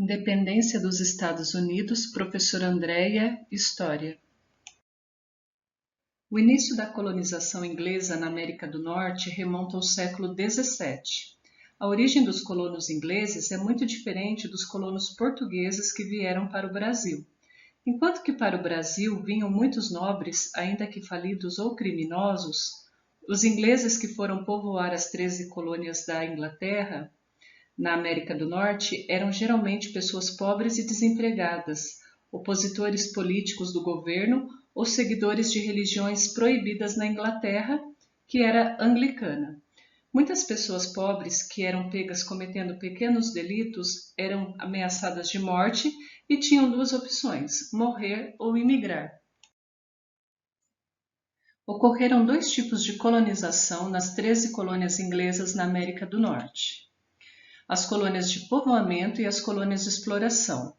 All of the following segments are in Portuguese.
Independência dos Estados Unidos, professora Andréia, História. O início da colonização inglesa na América do Norte remonta ao século XVII. A origem dos colonos ingleses é muito diferente dos colonos portugueses que vieram para o Brasil. Enquanto que para o Brasil vinham muitos nobres, ainda que falidos ou criminosos, os ingleses que foram povoar as 13 colônias da Inglaterra na América do Norte eram geralmente pessoas pobres e desempregadas, opositores políticos do governo ou seguidores de religiões proibidas na Inglaterra, que era anglicana. Muitas pessoas pobres que eram pegas cometendo pequenos delitos eram ameaçadas de morte e tinham duas opções: morrer ou imigrar. Ocorreram dois tipos de colonização nas 13 colônias inglesas na América do Norte: as colônias de povoamento e as colônias de exploração.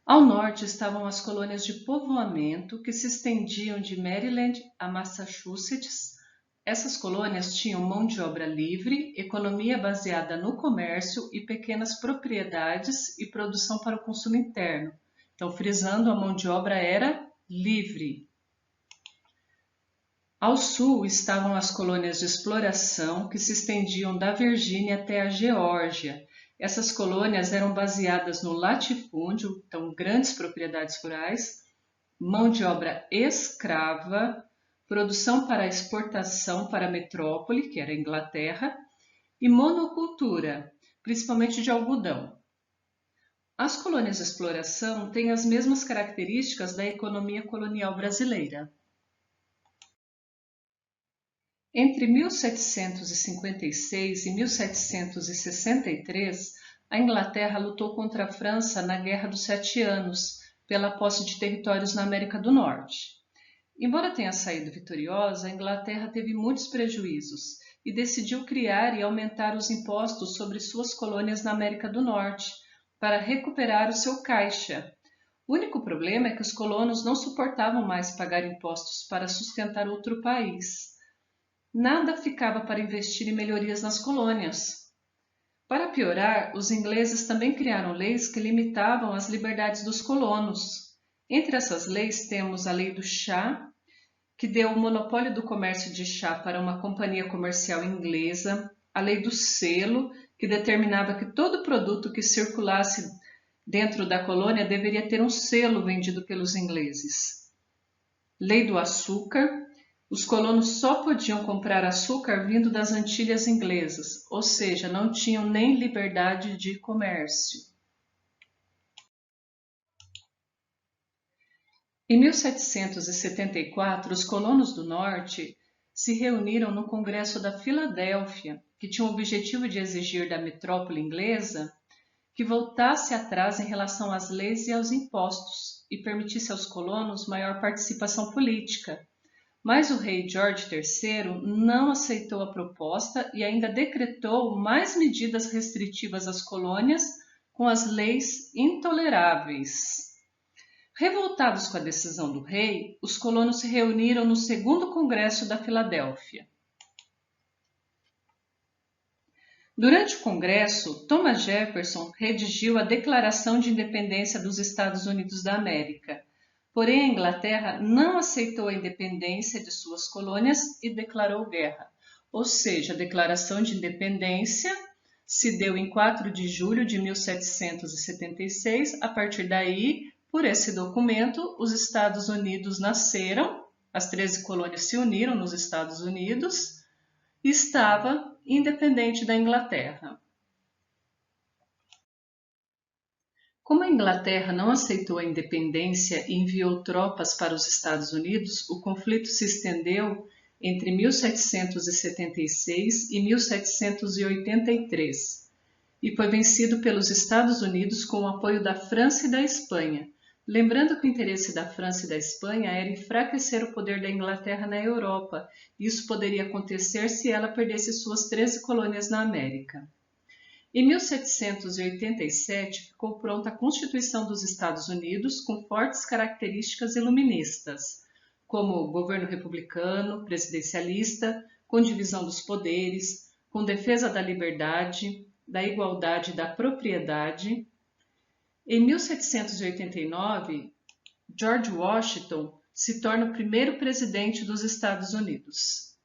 Ao norte estavam as colônias de povoamento, que se estendiam de Maryland a Massachusetts. Essas colônias tinham mão de obra livre, economia baseada no comércio e pequenas propriedades e produção para o consumo interno. Então, frisando, a mão de obra era livre. Ao sul estavam as colônias de exploração, que se estendiam da Virgínia até a Geórgia. Essas colônias eram baseadas no latifúndio, então grandes propriedades rurais, mão de obra escrava, produção para exportação para a metrópole, que era a Inglaterra, e monocultura, principalmente de algodão. As colônias de exploração têm as mesmas características da economia colonial brasileira. Entre 1756 e 1763, a Inglaterra lutou contra a França na Guerra dos 7 Anos, pela posse de territórios na América do Norte. Embora tenha saído vitoriosa, a Inglaterra teve muitos prejuízos e decidiu criar e aumentar os impostos sobre suas colônias na América do Norte, para recuperar o seu caixa. O único problema é que os colonos não suportavam mais pagar impostos para sustentar outro país. Nada ficava para investir em melhorias nas colônias. Para piorar, os ingleses também criaram leis que limitavam as liberdades dos colonos. Entre essas leis temos a Lei do Chá, que deu o monopólio do comércio de chá para uma companhia comercial inglesa, a Lei do Selo, que determinava que todo produto que circulasse dentro da colônia deveria ter um selo vendido pelos ingleses. Lei do Açúcar. Os colonos só podiam comprar açúcar vindo das Antilhas inglesas, ou seja, não tinham nem liberdade de comércio. Em 1774, os colonos do Norte se reuniram no Congresso da Filadélfia, que tinha o objetivo de exigir da metrópole inglesa que voltasse atrás em relação às leis e aos impostos e permitisse aos colonos maior participação política. Mas o rei George III não aceitou a proposta e ainda decretou mais medidas restritivas às colônias com as leis intoleráveis. Revoltados com a decisão do rei, os colonos se reuniram no segundo Congresso da Filadélfia. Durante o Congresso, Thomas Jefferson redigiu a Declaração de Independência dos Estados Unidos da América. Porém, a Inglaterra não aceitou a independência de suas colônias e declarou guerra. Ou seja, a Declaração de Independência se deu em 4 de julho de 1776. A partir daí, por esse documento, os Estados Unidos nasceram, as 13 colônias se uniram nos Estados Unidos e estava independente da Inglaterra. Como a Inglaterra não aceitou a independência e enviou tropas para os Estados Unidos, o conflito se estendeu entre 1776 e 1783 e foi vencido pelos Estados Unidos com o apoio da França e da Espanha. Lembrando que o interesse da França e da Espanha era enfraquecer o poder da Inglaterra na Europa. Isso poderia acontecer se ela perdesse suas 13 colônias na América. Em 1787, ficou pronta a Constituição dos Estados Unidos com fortes características iluministas, como governo republicano, presidencialista, com divisão dos poderes, com defesa da liberdade, da igualdade e da propriedade. Em 1789, George Washington se torna o primeiro presidente dos Estados Unidos.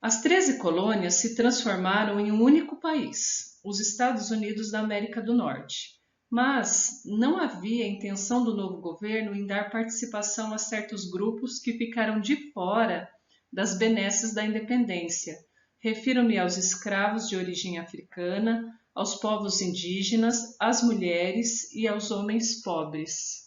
As 13 colônias se transformaram em um único país, os Estados Unidos da América do Norte. Mas não havia intenção do novo governo em dar participação a certos grupos que ficaram de fora das benesses da independência. Refiro-me aos escravos de origem africana, aos povos indígenas, às mulheres e aos homens pobres.